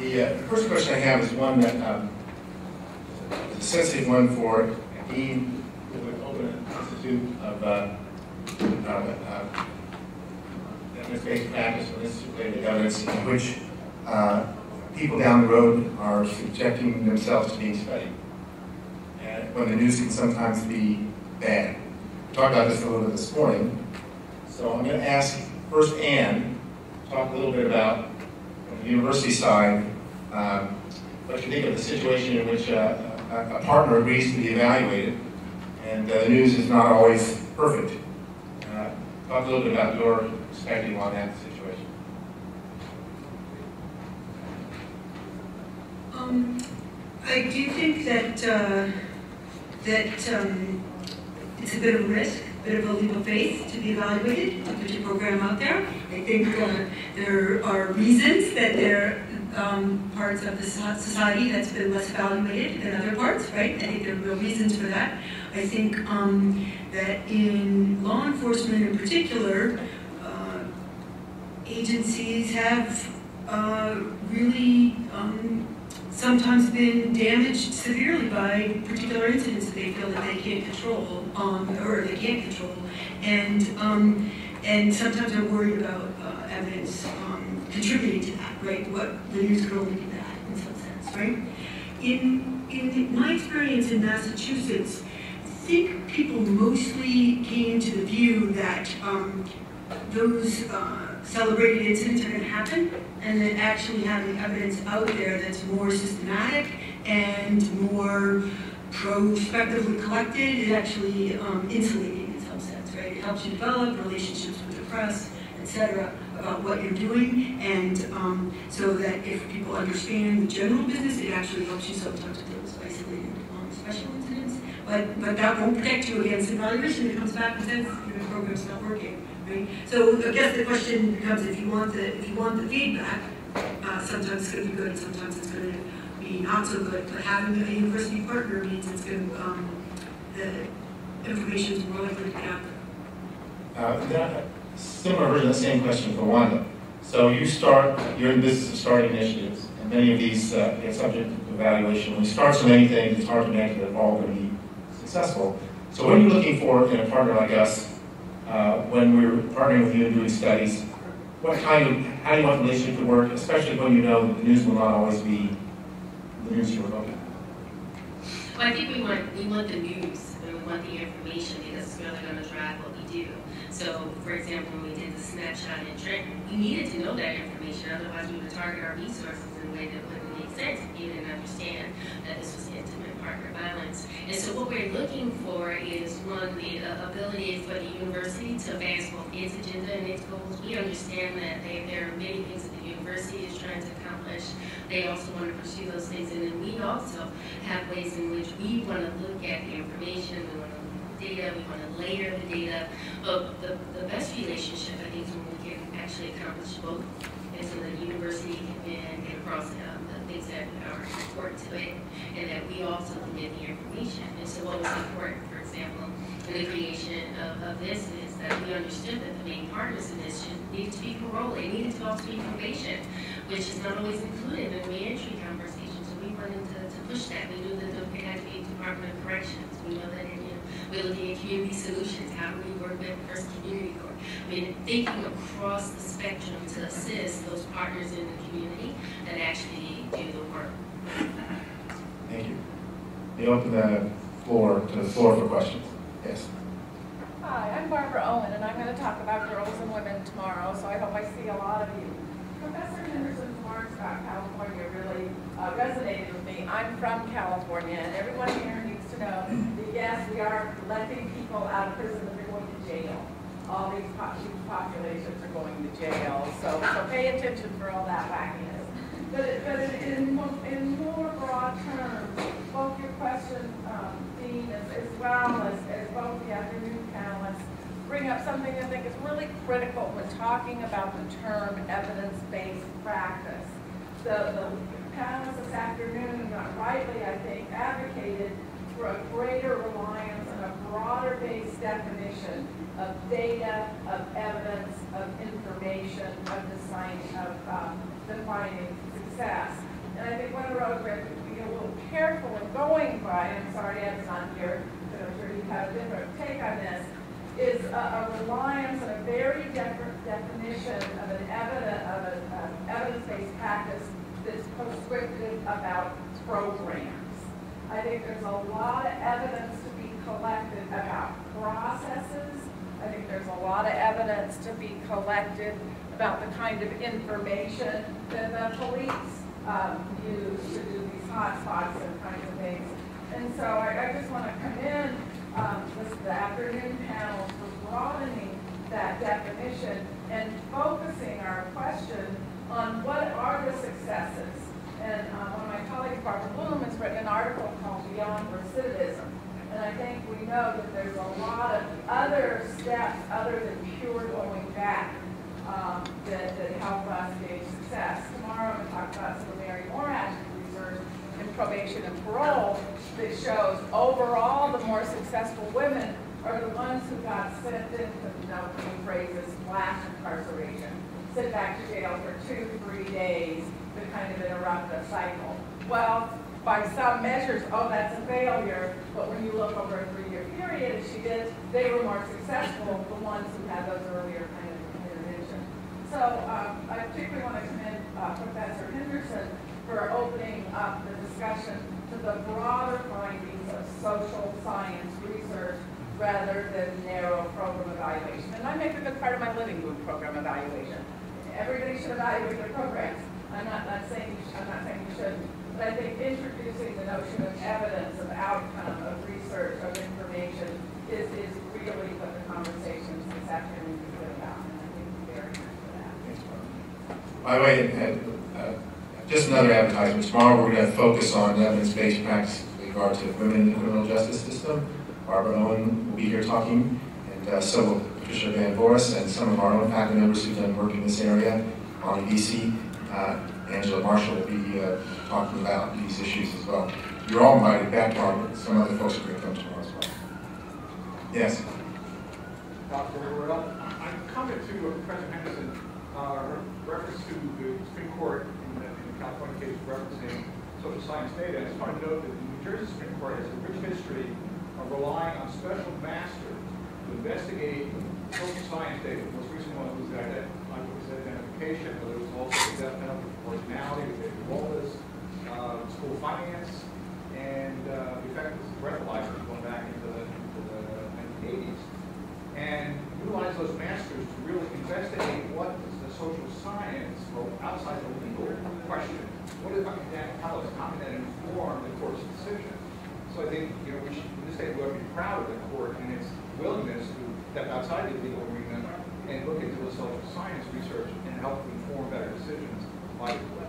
The first question I have is one that is a sensitive one for Dean who would open an institute of evidence-based practice or institute-related evidence in which people down the road are subjecting themselves to being studied. And when the news can sometimes be bad. We talked about this a little bit this morning. So I'm going to ask first Anne to talk a little bit about, from the university side, what you think of the situation in which a partner agrees to be evaluated, and the news is not always perfect. Talk a little bit about your perspective on that situation. I do think that it's a bit of a risk, a bit of a leap of faith to be evaluated, to put your program out there. I think there are reasons that there are parts of the society that's been less evaluated than other parts, right? I think there are real reasons for that. I think that in law enforcement in particular, agencies have really sometimes been damaged severely by particular incidents that they feel that they can't control, or they can't control, and sometimes are worried about evidence contributing to that, right? What the news could only be that, in some sense, right? In my experience in Massachusetts, I think people mostly came to the view that those celebrated incidents are going to happen, and that actually having evidence out there that's more systematic and more prospectively collected is actually insulating in some sense, right? It helps you develop relationships with the press, etc., about what you're doing, and so that if people understand the general business, it actually helps you sometimes with those isolated special incidents. But that won't protect you against evaluation. It comes back and says your program's not working. Right? So I guess the question becomes, if you want the feedback, sometimes it's going to be good, sometimes it's going to be not so good. But having a university partner means it's going to the information is more likely to get out there. Similar version of the same question for Wanda. So you're in the business of starting initiatives, and many of these get subject to evaluation. When you start so many things, it's hard to imagine that they're all going to be successful. So what are you looking for in a partner like us? When we're partnering with you and doing studies, how do you want the relationship to work, especially when you know that the news will not always be the news you're looking at? Well, I think we want the news, and we want the information, because it's really going to drive what we do. So, for example, when we did the snapshot in Trenton, we needed to know that information, otherwise we would target our resources in a way that wouldn't make sense if you didn't understand that this was intimate partner violence. And so what we're looking for is, one, the ability for the university to advance both its agenda and its goals. We understand that there are many things that the university is trying to accomplish. They also want to pursue those things, and then we also have ways in which we want to look at the information, we want to look at the data, we want to layer the data. But the best relationship, I think, is when we can actually accomplish both, and so the university can get across the things that are important to it, and that we also can get the information. And so what was important, for example, in the creation of this is that we understood that the main partners in this needed to be parole. It needed to also be probation, which is not always included in reentry conversations. So we wanted to push that. We knew that it had to be Department of Corrections. We know that we're looking at community solutions. How do we work with First Community Court? I mean, thinking across the spectrum to assist those partners in the community that actually do the work. Thank you. We open the floor for questions. Yes. Hi, I'm Barbara Owen, and I'm going to talk about girls and women tomorrow, so I hope I see a lot of you. Professor Henderson's remarks about California really resonated with me. I'm from California, and everyone here needs to know that, yes, we are letting people out of prison, but they're going to jail. All these populations are going to jail, so pay attention for all that wackiness. But in more broad terms, both your question, Dean, as well as both the afternoon panelists, bring up something I think is really critical when talking about the term evidence-based practice. The panelists this afternoon, rightly, I think, advocated for a greater reliance on a broader-based definition of data, of evidence, of information, of defining success. And I think one of the roads we have to be a little careful in going by, and I'm sorry Ed's not here, but I'm sure you have a different take on this, is a reliance on a very different definition of an evidence-based practice that's prescriptive about programs. I think there's a lot of evidence to be collected about processes. I think there's a lot of evidence to be collected about the kind of information that the police use to do these hotspots and kinds of things. And so I just want to commend the afternoon panel for broadening that definition and focusing our question on what are the successes. And one of my colleagues, Barbara Bloom, has written an article called Beyond Recidivism. And I think we know that there's a lot of other steps other than pure going back that help us gauge success. Tomorrow I'm going to talk about some of Mary Morash's research in probation and parole that shows overall the more successful women are the ones who got sent into, the phrases, flash incarceration, sent back to jail for 2-3 days to kind of interrupt the cycle. Well, by some measures, oh, that's a failure, but when you look over a 3-year period, as she did, they were more successful, the ones who had those earlier kind of interventions. So I particularly want to commend Professor Henderson for opening up the discussion to the broader findings of social science research rather than narrow program evaluation. And I make a good part of my living group program evaluation. Everybody should evaluate their programs. I'm not saying you shouldn't. But I think introducing the notion of evidence, of outcome, of research, of information is really what the conversations this afternoon is about. And I think we're very much for that. By the way, just another advertisement. Tomorrow we're going to focus on evidence-based practice with regard to women in the criminal justice system. Barbara Owen will be here talking, and so will Patricia Van Voris and some of our own faculty members who've done work in this area on BC. Angela Marshall will be talking about these issues as well. You're all invited back, Barbara. Some other folks are going to come tomorrow as well. Yes? Dr. Rivera, I comment to Professor Henderson reference to the Supreme Court in the California case referencing social science data. I just want to note that the New Jersey Supreme Court has a rich history of relying on special masters to investigate social science data. The most recent one was identification, but there was also the death penalty for proportionality, the enrollments, school finance, and the effect of breathalyzers going back into the 1980s. And utilize those masters to really investigate what is the social science, or outside the legal question, how can that inform the court's decision? So I think, we should, in this state, we ought to be proud of the court and its willingness to step outside the legal arena and look into the social science research and help inform better decisions by the court.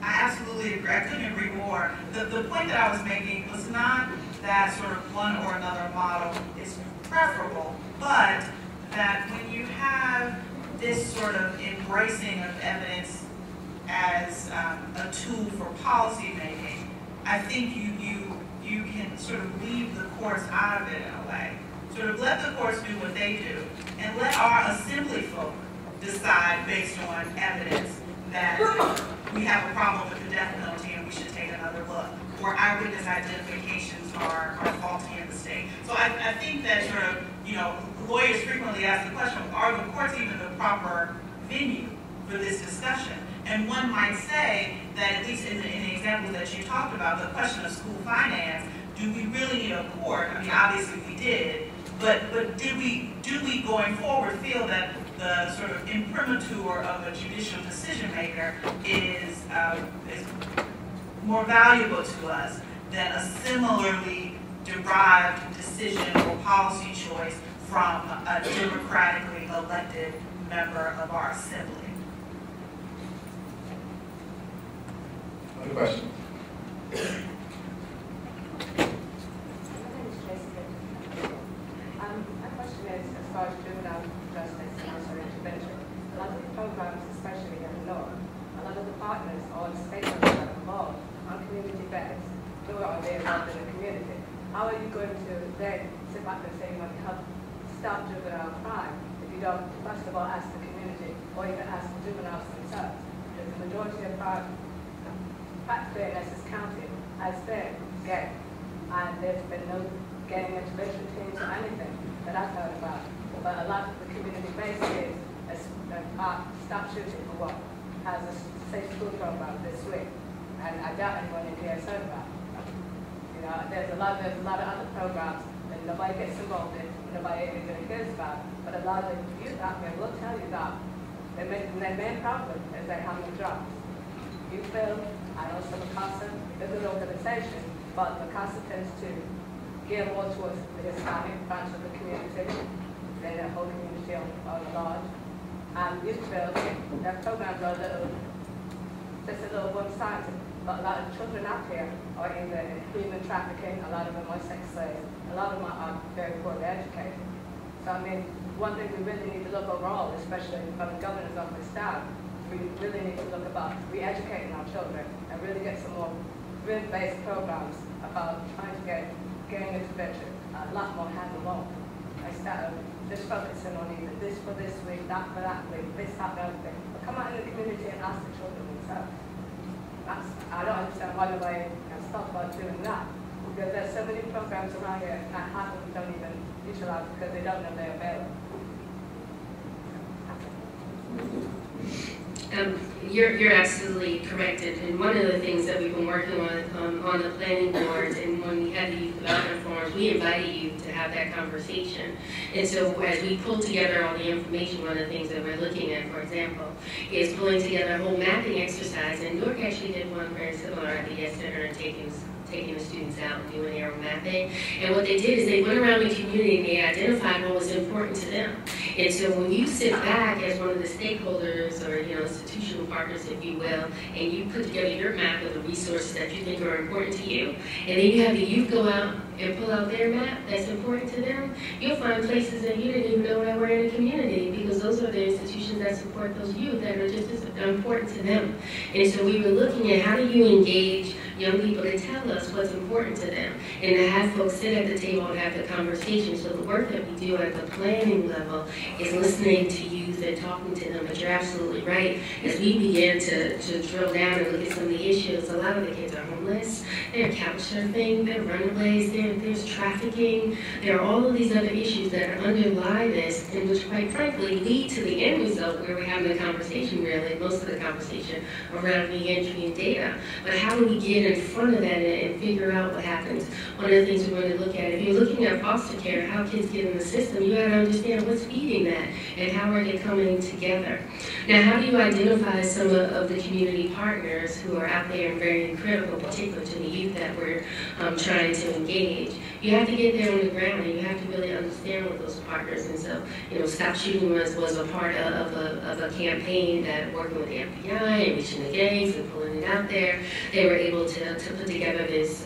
I absolutely agree. I couldn't agree more. The point that I was making was not that sort of one or another model is preferable, but that when you have this sort of embracing of evidence as a tool for policy making, I think you can sort of leave the courts out of it in a way. Sort of let the courts do what they do, and let our assembly folk decide based on evidence that we have a problem with the death penalty and we should take another look, or eyewitness identifications are faulty in the state. So I think that sort of, lawyers frequently ask the question, are the courts even the proper venue for this discussion? And one might say that, at least in the example that you talked about, the question of school finance, do we really need a court? I mean, obviously we did, but do we going forward feel that the sort of imprimatur of a judicial decision maker is more valuable to us than a similarly derived decision or policy choice from a democratically elected member of our assembly? Other question? My question is, as far as juvenile justice and also intervention, a lot of the programs, especially in law, a lot of the partners or the stakeholders that are involved on community beds, who are they involved in the community? How are you going to then sit back and say you want to help stop juvenile crime if you don't, first of all, ask the community or even ask the juveniles themselves? Because the majority of our practically in Essex County has been gay. And there's been no gang intervention teams or anything that I've heard about. But a lot of the community-based kids, Stop Shooting for What, has a safe school program this week. And I doubt anyone in here has heard about it. You know, there's a lot of other programs that nobody gets involved in, nobody really hears about. But a lot of the youth out there will tell you that their main problem is they have no jobs. Youth Build, I know some CASA, they're a good organization, but the CASA tends to gear more towards the Hispanic branch of the community, than the whole community on large. And Youth Build, their programs are just a little one-sided. But a lot of children out here are either in human trafficking, a lot of them are sex slaves, a lot of them are very poorly educated. So I mean, one thing we really need to look overall, especially from the governor's office down, we really need to look about re-educating our children and really get some more grid-based programs about trying to get gang intervention a lot more hands-on instead of just focusing on either this for this week, that for that week, this, that, the other thing. But come out in the community and ask the children themselves. I don't understand why nobody can stop about doing that. Because there's so many programs around here that half of them don't even utilize because they don't know they're available. You're absolutely correct. And one of the things that we've been working on the planning board, and when we had the youth development forums, we invited you to have that conversation. And so as we pull together all the information, one of the things that we're looking at, for example, is pulling together a whole mapping exercise. And Newark actually did one very similar at the Yes Center, taking the students out and doing their own mapping. And what they did is they went around the community and they identified what was important to them. And so when you sit back as one of the stakeholders or institutional partners, if you will, and you put together your map of the resources that you think are important to you, and then you have the youth go out and pull out their map that's important to them, you'll find places that you didn't even know that were in the community, because those are the institutions that support those youth that are just as important to them. And so we were looking at how do you engage young people to tell us what's important to them, and to have folks sit at the table and have the conversation. So the work that we do at the planning level is listening to youth and talking to them. But you're absolutely right. As we begin to drill down and look at some of the issues, a lot of the kids are homeless, they're couch surfing, they're runaways, there's trafficking, there are all of these other issues that underlie this, and which quite frankly lead to the end result where we're having the conversation, really, most of the conversation around re-entry and data. But how do we get in front of that and figure out what happens? One of the things we're going to look at, if you're looking at foster care, how kids get in the system, you got to understand what's feeding that and how are they coming together. Now, how do you identify some of the community partners who are out there and very critical, particularly to the youth that we're trying to engage? You have to get there on the ground, and you have to really understand what those partners. And so, Stop Shooting was a part of a campaign that, working with the FBI and reaching the gangs and pulling it out there, they were able to put together this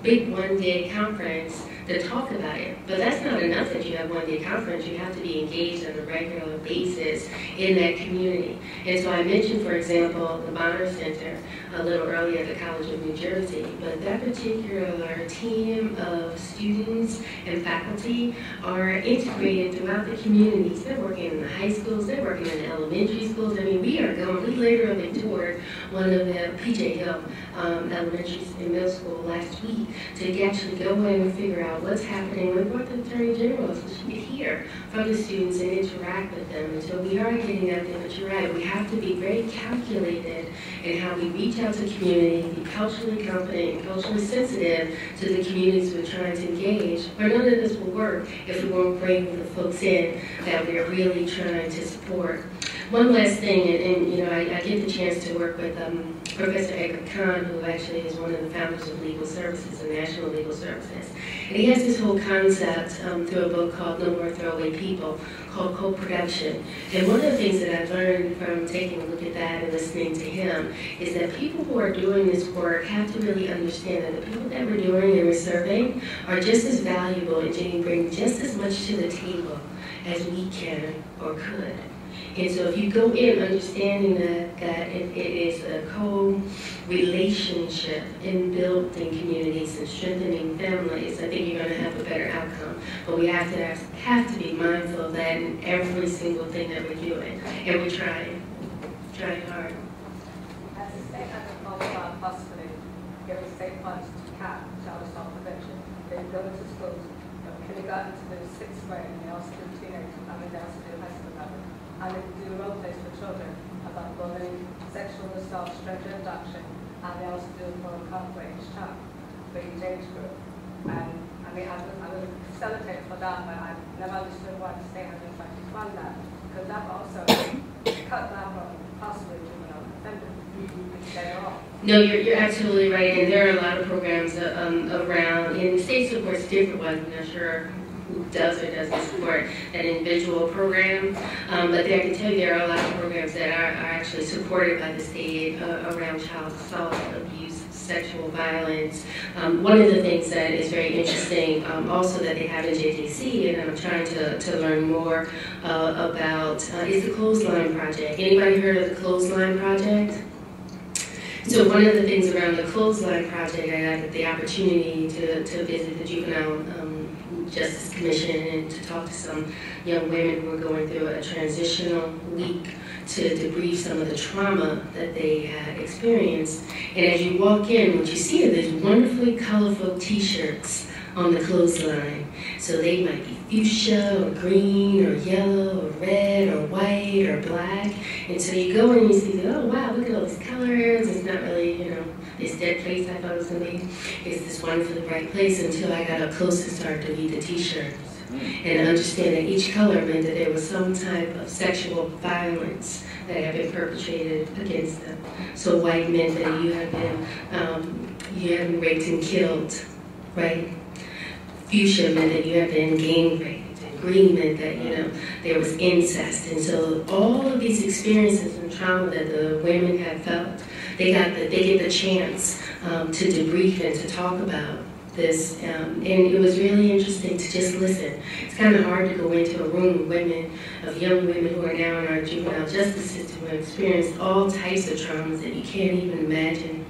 big one-day conference to talk about it. But that's not enough that you have one-day conference. You have to be engaged on a regular basis in that community. And so I mentioned, for example, the Bonner Center a little earlier at the College of New Jersey. But that particular team of students and faculty are integrated throughout the communities. They're working in the high schools, they're working in the elementary schools. I mean, we literally toured one of the PJ Hill elementary and middle school last week to actually go in and figure out what's happening. We brought the Attorney General so she could hear from the students and interact with them. And so we are getting out there, but you're right, we have to be very calculated in how we reach out to community, be culturally competent and culturally sensitive to the communities we're trying to engage. Or none of this will work if we won't bring the folks in that we're really trying to support. One last thing, and I get the chance to work with Professor Edgar Khan, who actually is one of the founders of Legal Services and National Legal Services. And he has this whole concept through a book called No More Throwaway People, called co-production. And one of the things that I've learned from taking a look at that and listening to him is that people who are doing this work have to really understand that the people that we're doing and we're serving are just as valuable and bring just as much to the table as we can or could. And so if you go in understanding that it is a co-relationship in building communities and strengthening families, I think you're going to have a better outcome. But we have to be mindful of that in every single thing that we're doing. And we're trying hard. As a statement of possibly giving safe funds to CAP, Child Assault Prevention. They go into schools from kindergarten to the 6th grade, and they also do teenage, and they also do high school level. And they do role plays for children about bullying, sexual assault, stranger abduction, and they also do it for a coverage child for each age group. And I mean, I will facilitate for that, but I never understood why the state hasn't tried to fund that, because that also cut down on possibly juvenile offenders. No, you're absolutely right, and there are a lot of programs around, and the state supports different ones. I'm not sure who does or doesn't support an individual program, but I can tell you there are a lot of programs that are actually supported by the state around child assault, abuse, sexual violence. One of the things that is very interesting also that they have in JJC, and I'm trying to learn more about, is the Clothesline Project. Anybody heard of the Clothesline Project? So one of the things around the Clothesline Project, I got the opportunity to visit the Juvenile Justice Commission and to talk to some young women who were going through a transitional week to debrief some of the trauma that they had experienced. And as you walk in, what you see are these wonderfully colorful t-shirts on the clothesline. So they might be fuchsia or green or yellow or red or white or black. And so you go in and you see, oh wow, look at all these colors. It's not really, this dead place I thought it was going to be. It's this wonderfully bright place until I got up close and started to read the t-shirts. And understand that each color meant that there was some type of sexual violence that had been perpetrated against them. So white meant that you had been raped and killed, right? Fuchsia meant that you had been gang raped, and green meant that there was incest, and so all of these experiences and trauma that the women had felt, they get the chance to debrief and to talk about this, and it was really interesting to just listen. It's kind of hard to go into a room of young women who are now in our juvenile justice system who have experienced all types of traumas that you can't even imagine,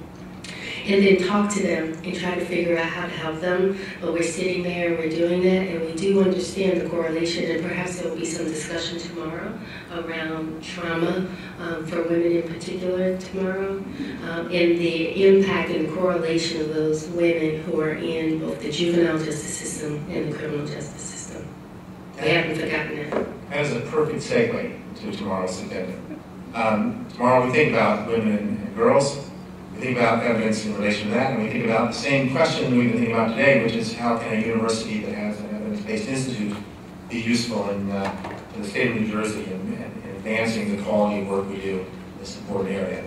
and then talk to them and try to figure out how to help them. But we're sitting there and we're doing that, and we do understand the correlation, and perhaps there will be some discussion tomorrow around trauma for women in particular tomorrow, and the impact and the correlation of those women who are in both the juvenile justice system and the criminal justice system. We haven't forgotten that. That is a perfect segue to tomorrow's agenda. Tomorrow we think about women and girls. We think about evidence in relation to that, and we think about the same question we've been thinking about today, which is how can a university that has an evidence-based institute be useful in the state of New Jersey in advancing the quality of work we do in this important area.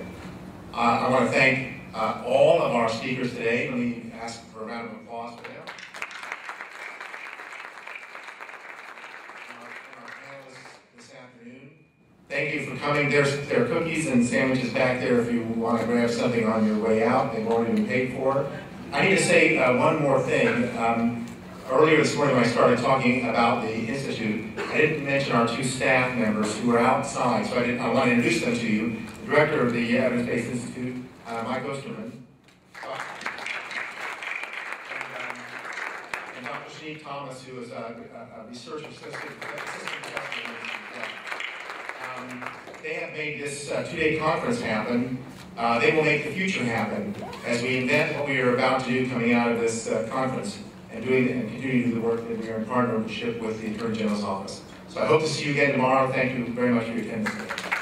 I want to thank all of our speakers today. Let me ask for a round of applause for them. And our panelists this afternoon. Thank you for coming. There are cookies and sandwiches back there if you want to grab something on your way out. They've already been paid for. I need to say one more thing. Earlier this morning when I started talking about the Institute, I didn't mention our two staff members who are outside, so I want to introduce them to you. The director of the Evidence-Based Institute, Mike Osterman, and Dr. Shanique Thomas, who is a research assistant. They have made this two-day conference happen. They will make the future happen as we invent what we are about to do coming out of this conference and continue to do the work that we are in partnership with the Attorney General's office. So I hope to see you again tomorrow. Thank you very much for your attendance today.